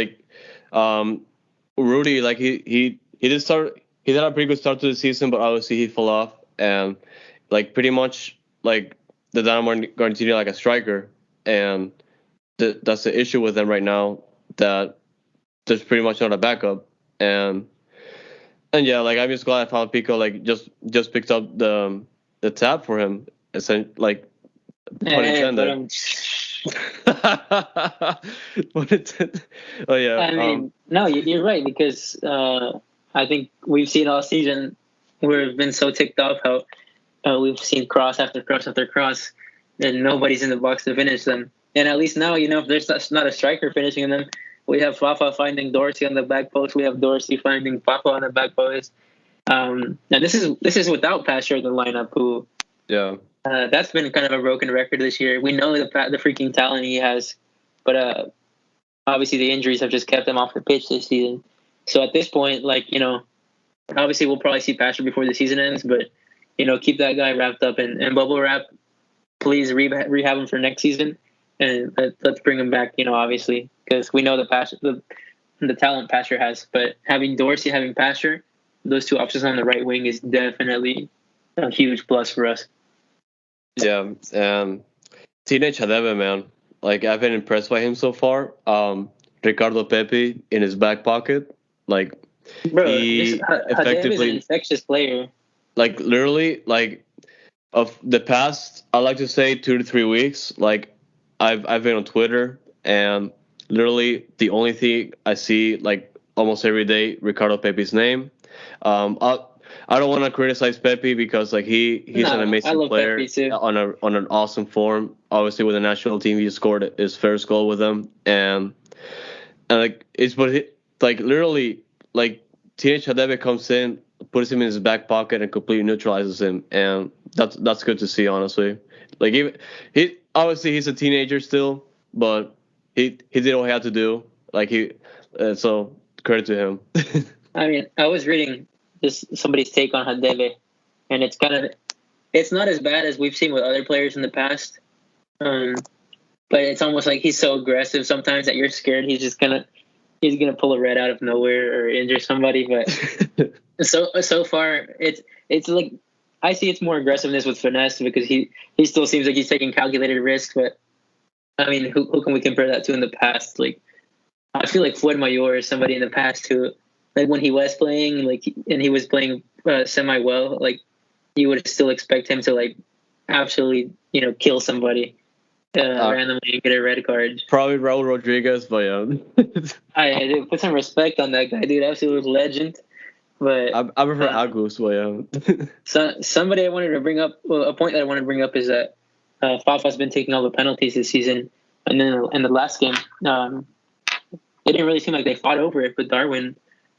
Rudy he did start. He had a pretty good start to the season, but obviously he fell off, and pretty much the Dynamo are going to need a striker, and that's the issue with them right now, that there's pretty much not a backup. And yeah, I'm just glad I found Pico just picked up the tab for him. Pun intended. Pun intended. Oh yeah. I mean, no, you're right, because I think we've seen all season where we've been so ticked off how we've seen cross after cross after cross, and nobody's in the box to finish them. And at least now, if there's not a striker finishing them, we have Fafa finding Dorsey on the back post. We have Dorsey finding Fafa on the back post. And this is without Pasher in the lineup, who that's been kind of a broken record this year. We know the freaking talent he has, but obviously the injuries have just kept him off the pitch this season. So at this point, obviously we'll probably see Pasher before the season ends, but keep that guy wrapped up and bubble wrap. Please rehab him for next season, and let's bring him back. Obviously, because we know the talent Pasher has, but having Dorsey, having Pasher, those two options on the right wing is definitely a huge plus for us. Yeah, Teenage Hadebe, man. I've been impressed by him so far. Ricardo Pepi in his back pocket, he effectively is an infectious player. Literally, of the past, I like to say 2 to 3 weeks. I've been on Twitter, and literally the only thing I see almost every day, Ricardo Pepi's name. I don't want to criticize Pepi because he's an amazing player on an awesome form. Obviously, with the national team, he scored his first goal with them, and literally Teenage Hadebe comes in, puts him in his back pocket, and completely neutralizes him, and that's good to see, honestly. He's a teenager still, but he did what he had to do. So credit to him. I mean, I was reading just somebody's take on Hadebe, and it's not as bad as we've seen with other players in the past. But it's almost like he's so aggressive sometimes that you're scared he's gonna pull a red out of nowhere or injure somebody. But so far it's I see it's more aggressiveness with finesse, because he still seems like he's taking calculated risks. But I mean, who can we compare that to in the past? I feel like Fuad Mayor is somebody in the past who, when he was playing, and he was playing semi well, you would still expect him to absolutely kill somebody randomly and get a red card. Probably Raul Rodriguez, but yeah. I put some respect on that guy, dude. Absolute legend. But I prefer Agus, but yeah. Somebody I wanted to bring up, a point that I wanted to bring up is that Fafa's been taking all the penalties this season, and then in the last game, it didn't really seem like they fought over it, but Darwin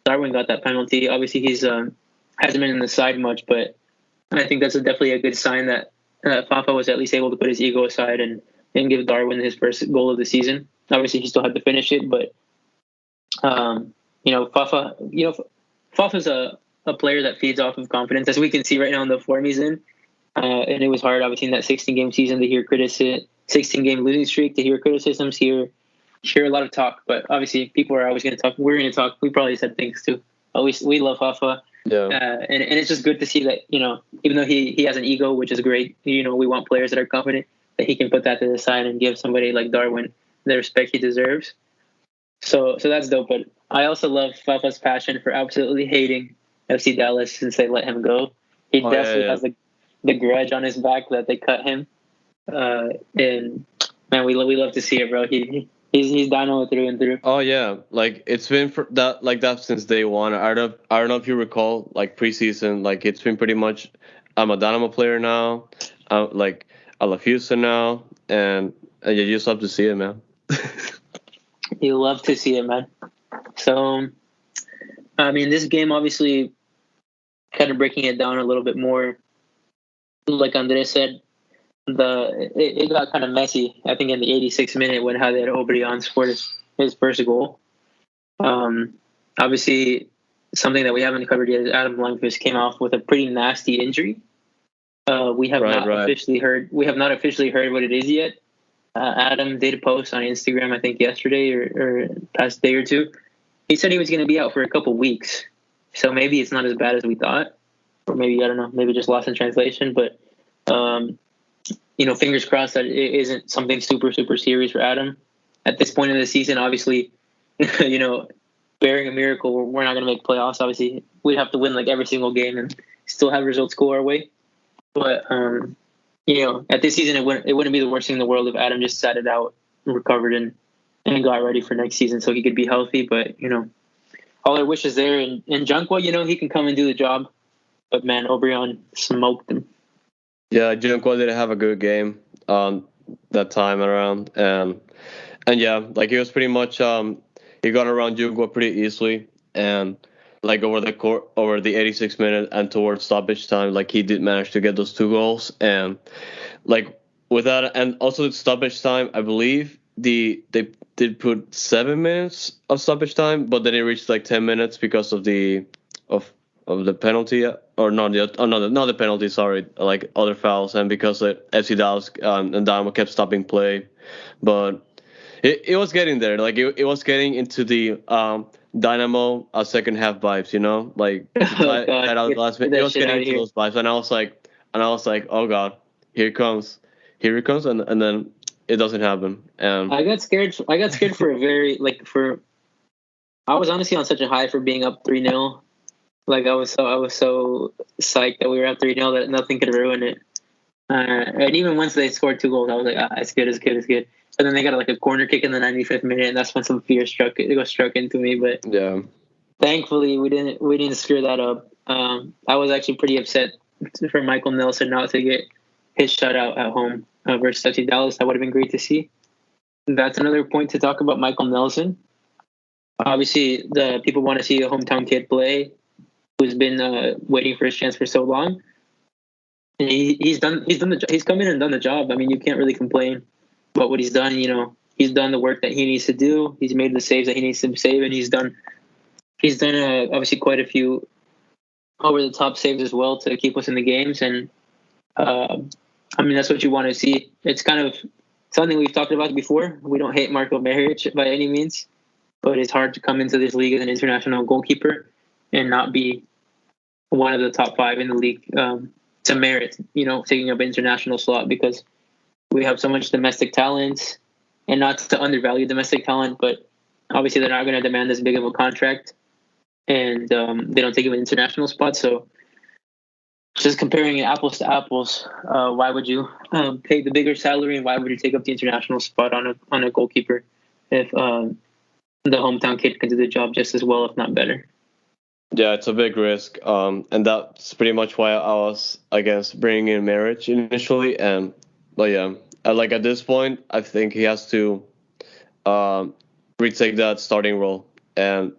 got that penalty. Obviously, he's hasn't been in the side much, but I think that's definitely a good sign that Fafa was at least able to put his ego aside and give Darwin his first goal of the season. Obviously, he still had to finish it, but Fafa's a player that feeds off of confidence, as we can see right now in the form he's in. And it was hard, obviously, in that 16-game season to hear 16-game losing streak, to hear criticisms, hear a lot of talk. But obviously, people are always going to talk. We're going to talk. We probably said things too. We love Fafa. Yeah. And it's just good to see that, even though he has an ego, which is great, we want players that are confident, that he can put that to the side and give somebody like Darwin the respect he deserves. So that's dope. But I also love Fafa's passion for absolutely hating FC Dallas since they let him go. He definitely has the grudge on his back that they cut him. And man, we love to see it, bro. He's Dino through and through. Oh yeah, like it's been for that like that since day one. I don't know if you recall like preseason. Like it's been pretty much. I'm a Dynamo player now. Like I love Houston now, and you just love to see it, man. You love to see it, man. So, I mean, this game obviously kind of breaking it down a little bit more. Like Andres said, it got kind of messy. I think in the 86th minute when Javier Obreon scored his first goal. Obviously, something that we haven't covered yet is Adam Lundqvist came off with a pretty nasty injury. We have not officially heard. We have not officially heard what it is yet. Adam did post on Instagram, I think yesterday or past day or two. He said he was going to be out for a couple weeks, so maybe it's not as bad as we thought, or maybe I don't know, maybe just lost in translation. But fingers crossed that it isn't something super serious for Adam. At this point in the season, obviously, bearing a miracle, we're not going to make playoffs. Obviously, we'd have to win like every single game and still have results go our way. But at this season, it wouldn't be the worst thing in the world if Adam just sat it out, recovered, and got ready for next season so he could be healthy. But all our wishes there. And Junqua, he can come and do the job. But man, Obreon smoked him. Yeah, Junqua didn't have a good game that time around, and yeah, like he was pretty much he got around Junqua pretty easily, and like over the 86 minute and towards stoppage time, like he did manage to get those 2 goals, and like with that, and also the stoppage time, I believe they did put 7 minutes of stoppage time, but then it reached like 10 minutes because of the penalty, or not the penalty, sorry, like other fouls, and because FC Dallas and Dynamo kept stopping play, but it was getting there, like it was getting into the Dynamo second half vibes, like It was getting into those vibes, and I was like, oh god, here it comes, and then it doesn't happen. And I got scared for a very I was honestly on such a high for being up 3-0. Like I was so psyched that we were up 3-0 that nothing could ruin it. And even once they scored 2 goals, I was like, it's good. And then they got like a corner kick in the 95th minute, and that's when some fear struck into me. But yeah, thankfully we didn't screw that up. I was actually pretty upset for Michael Nelson not to get his shutout at home versus FC Dallas. That would have been great to see. That's another point to talk about Michael Nelson. Obviously, the people want to see a hometown kid play, who's been waiting for his chance for so long. And he's come in and done the job. I mean, you can't really complain about what he's done. He's done the work that he needs to do. He's made the saves that he needs to save, and he's done obviously quite a few over the top saves as well to keep us in the games. And I mean, that's what you want to see. It's kind of something we've talked about before. We don't hate Marco Meric by any means, but it's hard to come into this league as an international goalkeeper and not be one of the top 5 in the league to merit, taking up an international slot, because we have so much domestic talent, and not to undervalue domestic talent, but obviously they're not going to demand this big of a contract, and they don't take up an international spot. So just comparing apples to apples, why would you pay the bigger salary, and why would you take up the international spot on a goalkeeper if the hometown kid can do the job just as well, if not better? Yeah, it's a big risk, and that's pretty much why I was against bringing in Meric initially. But yeah, like at this point, I think he has to retake that starting role. And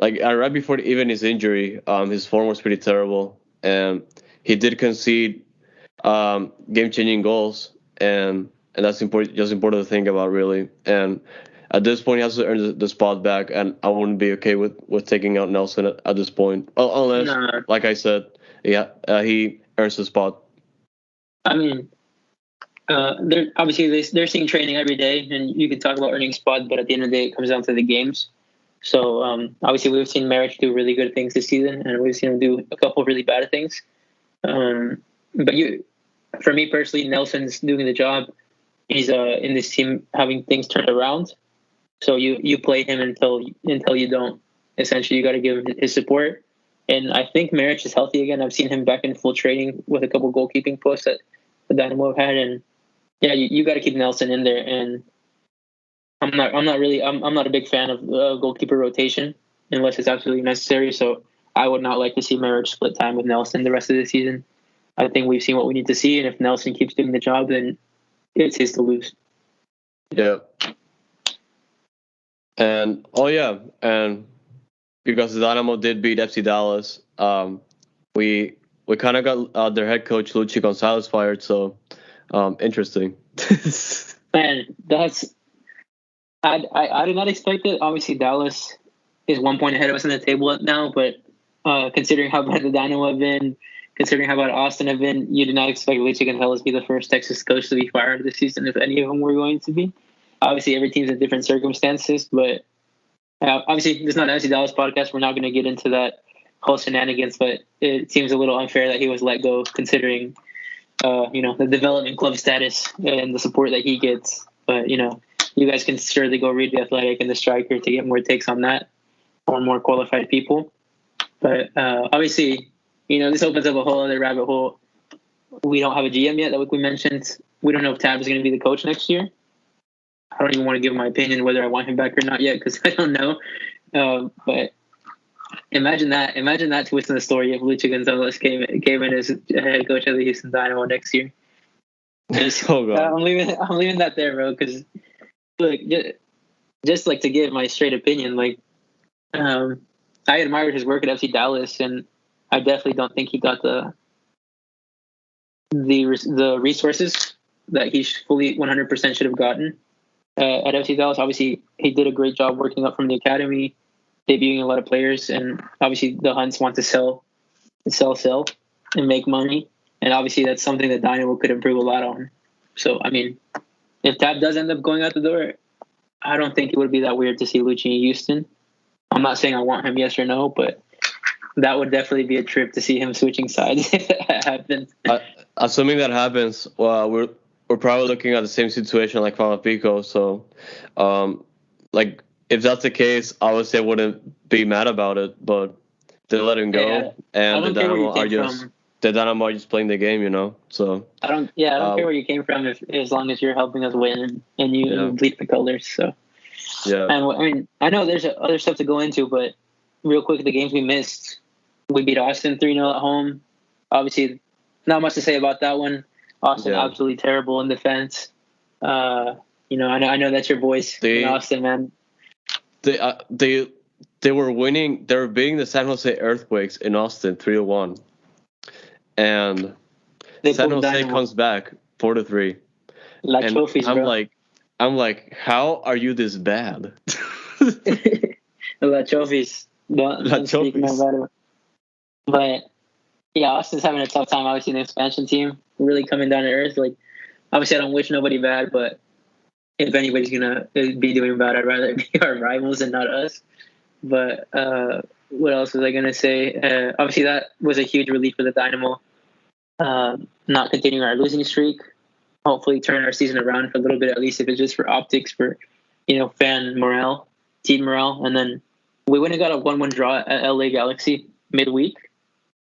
like right before even his injury, his form was pretty terrible, and he did concede game-changing goals, and that's important to think about, really. And at this point, he has to earn the spot back, and I wouldn't be okay with taking out Nelson at this point, unless, like I said, he earns the spot. I mean, they're seeing training every day, and you can talk about earning spot, but at the end of the day, it comes down to the games. So obviously, we've seen Meric do really good things this season, and we've seen him do a couple of really bad things. But for me personally, Nelson's doing the job. He's in this team having things turned around. So you play him until you don't. Essentially, you got to give him his support. And I think Meric is healthy again. I've seen him back in full training with a couple goalkeeping posts that the Dynamo have had. And yeah, you got to keep Nelson in there. And I'm not a big fan of goalkeeper rotation unless it's absolutely necessary. So I would not like to see Marriage split time with Nelson the rest of the season. I think we've seen what we need to see, and if Nelson keeps doing the job, then it's his to lose. Yeah. And and because the Dynamo did beat FC Dallas, we kind of got their head coach Luchi Gonzalez fired. So interesting. Man, I did not expect it. Obviously, Dallas is 1 point ahead of us in the table now, but considering how bad the Dynamo have been, considering how bad Austin have been, you did not expect Luchi Gonzalez to be the first Texas coach to be fired this season, if any of them were going to be. Obviously, every team's in different circumstances, but obviously, this is not an FC Dallas podcast. We're not going to get into that whole shenanigans, but it seems a little unfair that he was let go, considering the development club status and the support that he gets. But you guys can surely go read The Athletic and The Striker to get more takes on that, or more qualified people. But obviously, this opens up a whole other rabbit hole. We don't have a GM yet, like we mentioned. We don't know if Tab is going to be the coach next year. I don't even want to give my opinion whether I want him back or not yet, because I don't know. But imagine that twist in the story if Luchi Gonzalez came in as head coach of the Houston Dynamo next year. Oh God. I'm leaving that there, bro. Because look, just like to give my straight opinion, like I admired his work at FC Dallas, and I definitely don't think he got the resources that he fully 100% should have gotten at FC Dallas. Obviously, he did a great job working up from the academy, debuting a lot of players, and obviously the Hunts want to sell, and make money. And obviously that's something that Dynamo could improve a lot on. So, I mean, if Tab does end up going out the door, I don't think it would be that weird to see Lucci in Houston. I'm not saying I want him, yes or no, but that would definitely be a trip to see him switching sides if that happens. Assuming that happens, well, we're probably looking at the same situation like Famapico. So, if that's the case, I would say I wouldn't be mad about it, but they let him go, and the Dynamo are just playing the game, So I don't care where you came from, as long as you're helping us win and you bleed the colors. So yeah, and I mean, I know there's other stuff to go into, but real quick, the games we missed, we beat Austin 3-0 at home. Obviously, not much to say about that one. Austin absolutely terrible in defense. I know that's your boys in Austin, man. They were winning. They were beating the San Jose Earthquakes in Austin 3-1, and San Jose comes back 4-3. Like trophies, bro. I'm like, how are you this bad? La trophies. Don't speak about it. But yeah, Austin's having a tough time. Obviously, the expansion team really coming down to earth. Like, obviously, I don't wish nobody bad, but if anybody's gonna be doing bad, I'd rather it be our rivals and not us. But what else was I gonna say? Obviously, that was a huge relief for the Dynamo. Not continuing our losing streak. Hopefully, turn our season around for a little bit, at least if it's just for optics, for fan morale, team morale, and then we went and got a 1-1 draw at LA Galaxy midweek,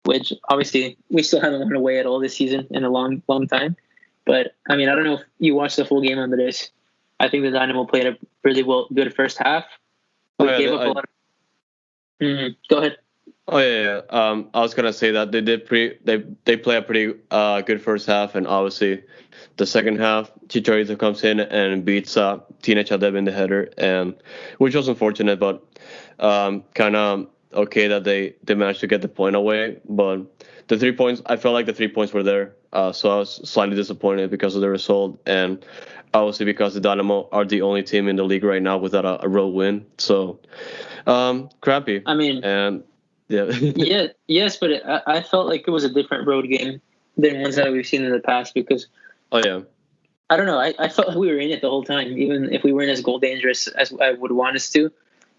which obviously we still haven't won away at all this season in a long, long time. But I mean, I don't know if you watched the full game on this. I think the Dynamo played a really good first half. We gave up a lot. Go ahead. Oh yeah. I was gonna say that they play a pretty good first half, and obviously the second half, Chicharito comes in and beats Teenage Adeb in the header, and which was unfortunate, but kind of okay that they managed to get the point away. But the 3 points, I felt like the 3 points were there, so I was slightly disappointed because of the result, and obviously because the Dynamo are the only team in the league right now without a road win. So crappy. I mean, and yeah. Yes, but I felt like it was a different road game than ones that we've seen in the past because. Oh yeah. I don't know. I felt like we were in it the whole time, even if we weren't as goal dangerous as I would want us to.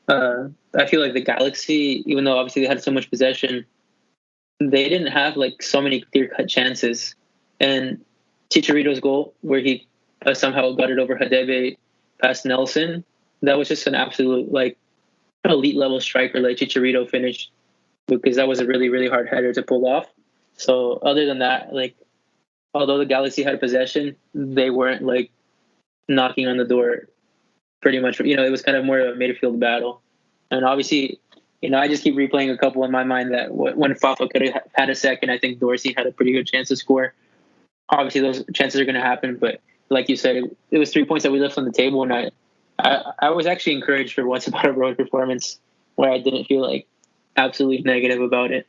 I feel like the Galaxy, even though obviously they had so much possession, they didn't have like so many clear-cut chances. And Chicharito's goal, where he somehow got it over Hadebe past Nelson, that was just an absolute like elite level striker like Chicharito finished, because that was a really, really hard header to pull off. So other than that, like, although the Galaxy had possession, they weren't like knocking on the door pretty much, it was kind of more of a midfield battle. And obviously, I just keep replaying a couple in my mind that when Fafa could have had a second, I think Dorsey had a pretty good chance to score. Obviously, those chances are going to happen, but like you said, it was 3 points that we left on the table, and I was actually encouraged for once about a road performance where I didn't feel like absolutely negative about it.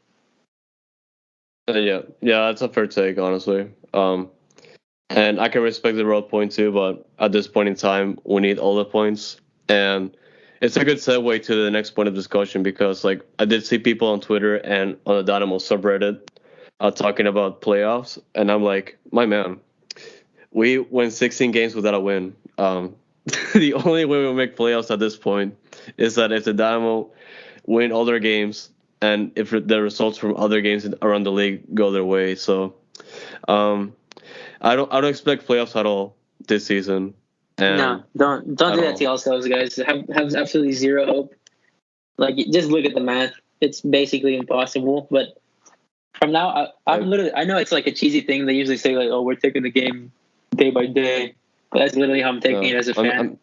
Yeah, that's a fair take, honestly. And I can respect the road point too, but at this point in time, we need all the points. And it's a good segue to the next point of discussion because, like, I did see people on Twitter and on the Dynamo subreddit talking about playoffs, and I'm like, my man, we went 16 games without a win. The only way we'll make playoffs at this point is that if the Dynamo win all their games and if the results from other games around the league go their way. So I don't expect playoffs at all this season. And no, don't do that to yourselves, guys. Have absolutely zero hope. Like, just look at the math. It's basically impossible. But from now, I know it's like a cheesy thing. They usually say like, "Oh, we're taking the game day by day." But that's literally how I'm taking it as a fan.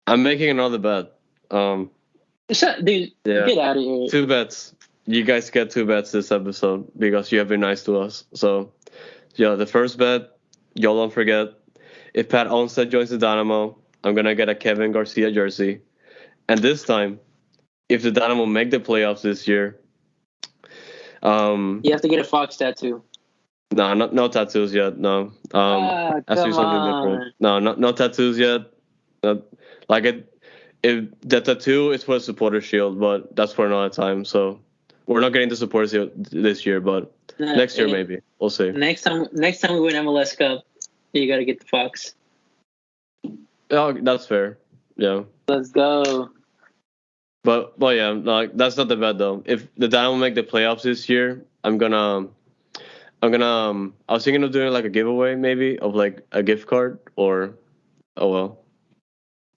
I'm making another bet. Dude, get out of here. 2 bets. You guys get 2 bets this episode because you have been nice to us. So, yeah, the first bet, y'all don't forget, if Pat Olmstead joins the Dynamo, I'm going to get a Kevin Garcia jersey. And this time, if the Dynamo make the playoffs this year, you have to get a Fox tattoo. No tattoos yet. No. Come on. No, no tattoos yet. If the tattoo is for a supporter shield, but that's for another time. So we're not getting the supporter shield this year, but next year maybe. We'll see. Next time we win MLS Cup, you got to get the Fox. Oh, that's fair. Yeah. Let's go. But yeah, no, that's not the bet though. If the Dynamo make the playoffs this year, I was thinking of doing like a giveaway maybe of like a gift card or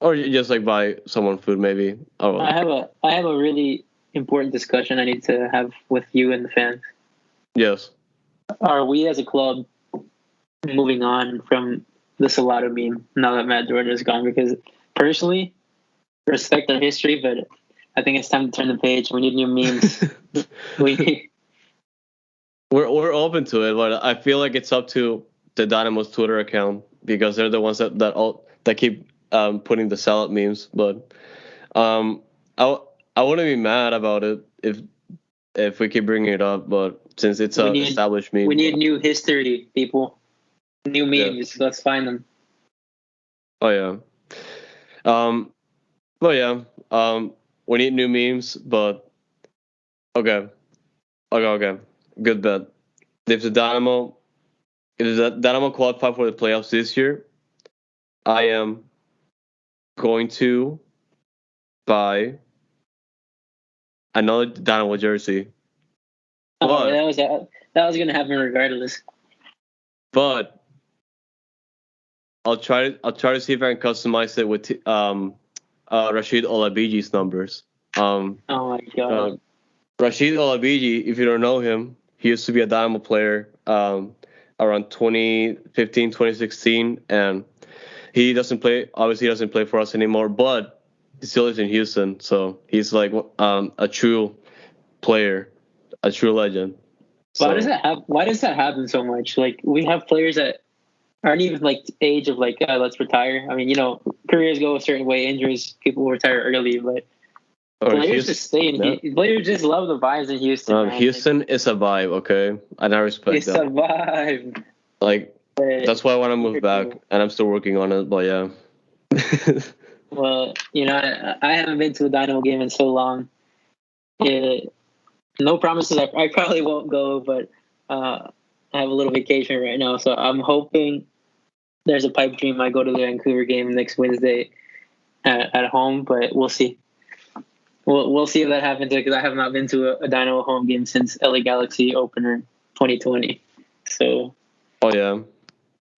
you just like buy someone food maybe. Oh well. I have a really important discussion I need to have with you and the fans. Yes. Are we as a club moving on from the Salado meme now that Matt Jordan is gone? Because personally, respect our history, but I think it's time to turn the page. We need new memes. We're open to it, but I feel like it's up to the Dynamo's Twitter account because they're the ones that keep putting the salad memes. But I wouldn't be mad about it if we keep bringing it up. But since it's an established meme, we need new history, people. New memes. Yeah. Let's find them. Oh yeah. We need new memes, but okay. Good bet. If the Dynamo qualify for the playoffs this year, I am going to buy another Dynamo jersey. Oh, that was going to happen regardless. But I'll try to see if I can customize it with Rashid Olabiji's numbers. Oh my god. Rashid Olabiji, if you don't know him, he used to be a Dynamo player around 2015, 2016, and he doesn't play for us anymore, but he still lives in Houston, so he's like a true player, a true legend. Why does that happen so much? Like, we have players that aren't even like age of like, let's retire. I mean, careers go a certain way, injuries, people retire early, but players just stay in. Players just love the vibes in Houston. Houston is a vibe, okay, and I respect that. It's a vibe. Like, that's why I want to move back, and I'm still working on it. But yeah. Well, I haven't been to a Dynamo game in so long. No promises. I probably won't go, but I have a little vacation right now, so I'm hoping there's a pipe dream I go to the Vancouver game next Wednesday at home, but we'll see. We'll see if that happens because I have not been to a Dynamo home game since LA Galaxy opener 2020. So. Oh yeah.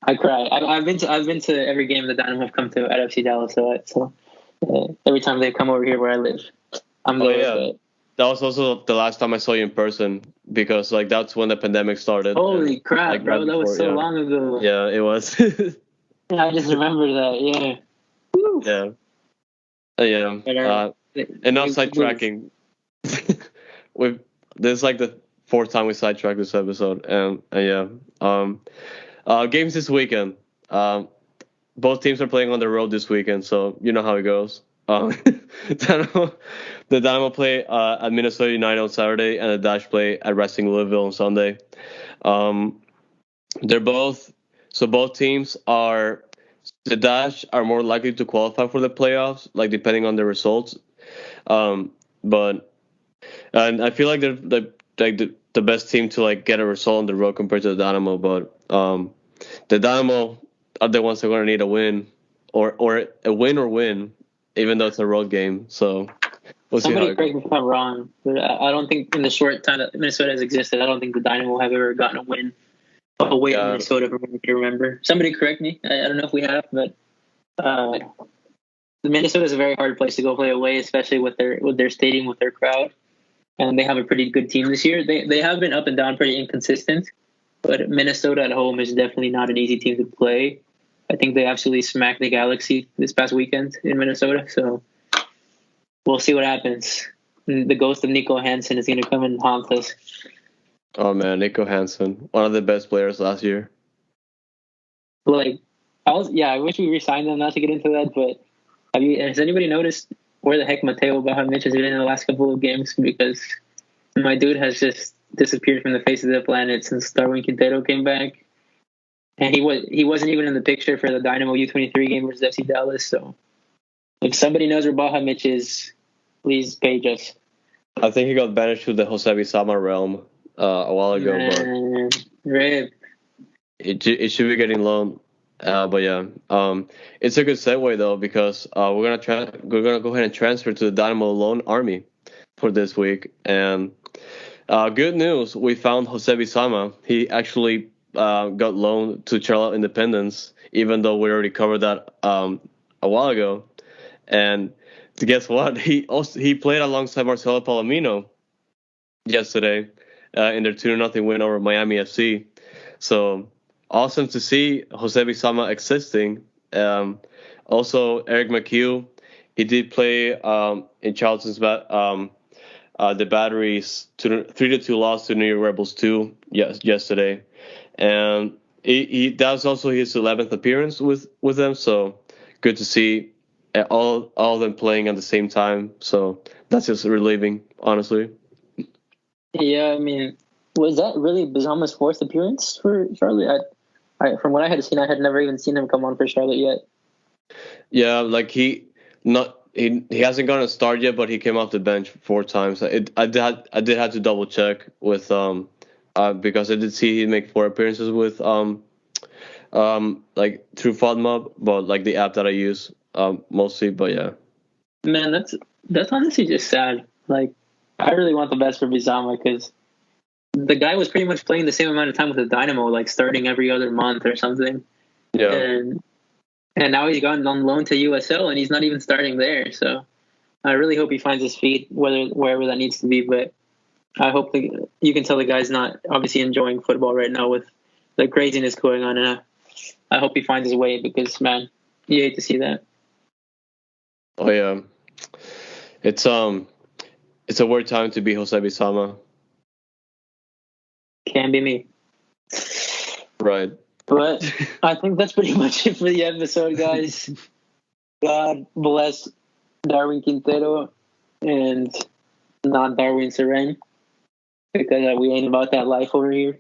I cry. I've been to every game the Dynamo have come to at FC Dallas. So every time they come over here where I live, I'm there. Yeah. That was also the last time I saw you in person because like that's when the pandemic started. Holy crap, like, bro! That was so long ago. Yeah, it was. I just remember that. Yeah. Yeah. Yeah. And now sidetracking. This is like the fourth time we sidetracked this episode, and yeah. Games this weekend. Both teams are playing on the road this weekend, so you know how it goes. Dynamo, the Dynamo play at Minnesota United on Saturday, and the Dash play at Wrestling Louisville on Sunday. They're both both teams are the Dash are more likely to qualify for the playoffs, like depending on the results. But and I feel like they're the best team to like get a result on the road compared to the Dynamo. But the Dynamo are the ones that are going to need a win or a win, even though it's a road game. So we'll see how Somebody correct me if I'm wrong, but I don't think in the short time that Minnesota has existed, I don't think the Dynamo have ever gotten a win away in Minnesota from what I can remember. Somebody correct me. I don't know if we have, but Minnesota is a very hard place to go play away, especially with their stadium, with their crowd. And they have a pretty good team this year. They have been up and down, pretty inconsistent. But Minnesota at home is definitely not an easy team to play. I think they absolutely smacked the Galaxy this past weekend in Minnesota. So we'll see what happens. The ghost of Nico Hansen is going to come and haunt us. Oh, man, Nico Hansen, one of the best players last year. I wish we re-signed them, not to get into that, but has anybody noticed where the heck Mateo Bahamich has been in the last couple of games? Because my dude has just disappeared from the face of the planet since Darwin Quintero came back. And he wasn't even in the picture for the Dynamo U23 game versus FC Dallas. So if somebody knows where Bahamich is, please page us. I think he got banished to the Josebi Sama realm a while ago. But Rip. It should be getting loaned. But yeah, it's a good segue though, because we're gonna go ahead and transfer to the Dynamo Loan Army for this week. And good news, we found Josebi Sama. He actually got loaned to Charlotte Independence, even though we already covered that a while ago. And guess what? He played alongside Marcelo Palomino yesterday in their 2-0 win over Miami FC. So awesome to see Josebi Sama existing. Also, Eric McHugh, he did play in Charlton's the Batteries 3-2 loss to New York Rebels 2 yesterday, and that was also his 11th appearance with them. So good to see all of them playing at the same time. So that's just relieving, honestly. Yeah, I mean, was that really Bizama's fourth appearance for Charlotte? From what I had seen, I had never even seen him come on for Charlotte yet. Yeah, like he hasn't gotten a start yet, but he came off the bench 4 times. I did have to double check with because I did see he make 4 appearances with like through FODMAP, but like the app that I use mostly. But yeah, man, that's honestly just sad. Like, I really want the best for Bizama, because the guy was pretty much playing the same amount of time with the Dynamo, like starting every other month or something. Yeah. And now he's gone on loan to USL, and he's not even starting there. So I really hope he finds his feet, wherever that needs to be. But I hope you can tell the guy's not obviously enjoying football right now with the craziness going on. And I hope he finds his way, because, man, you hate to see that. Oh yeah, it's a weird time to be Josebi Sama. Can be me. Right. But I think that's pretty much it for the episode, guys. God bless Darwin Quintero and not Darwin Seren, because we ain't about that life over here.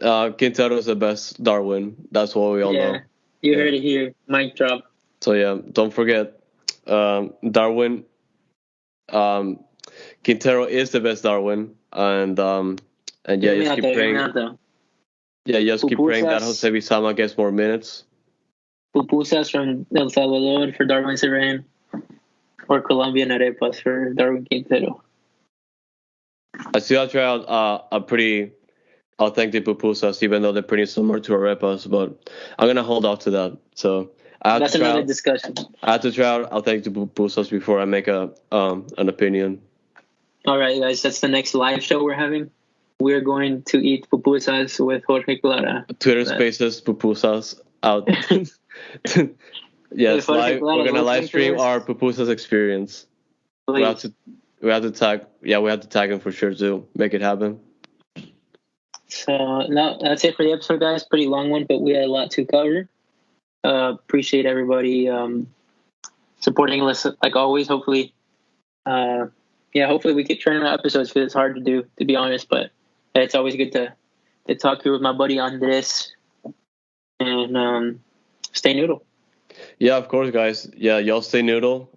Quintero is the best Darwin. That's what we all know. You heard it here. Mic drop. So yeah, don't forget, Darwin. Quintero is the best Darwin, and yeah, just keep praying. Yeah, just keep praying that Josebi Sama gets more minutes. Pupusas from El Salvador for Darwin Seren, or Colombian arepas for Darwin Quintero. I still try out a pretty authentic pupusas, even though they're pretty similar to arepas, but I'm gonna hold off to that. So that's another discussion. I have to try out authentic pupusas before I make an opinion. All right, guys, that's the next live show we're having. We're going to eat pupusas with Jorge Clara. Twitter Spaces pupusas out. Yes, live. We're gonna live stream this. our pupusas experience. Please. We have to tag. Yeah, we have to tag him for sure to make it happen. So no, that's it for the episode, guys. Pretty long one, but we had a lot to cover. Appreciate everybody supporting us like always. Hopefully, hopefully we keep turning out episodes because it's hard to do, to be honest. But it's always good to talk here with my buddy Andres and stay noodle. Yeah, of course, guys. Yeah, y'all stay noodle.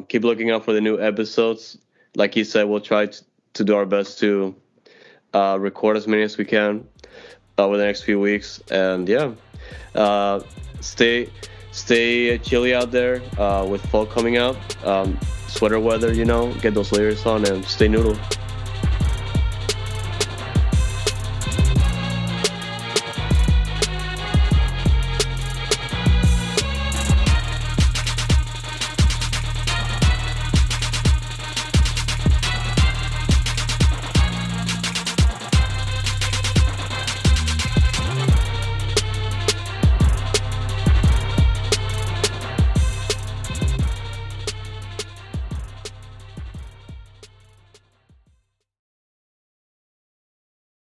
Keep looking out for the new episodes. Like he said, we'll try to do our best to record as many as we can over the next few weeks. And yeah, stay chilly out there with fall coming out. Sweater weather, get those layers on and stay noodle.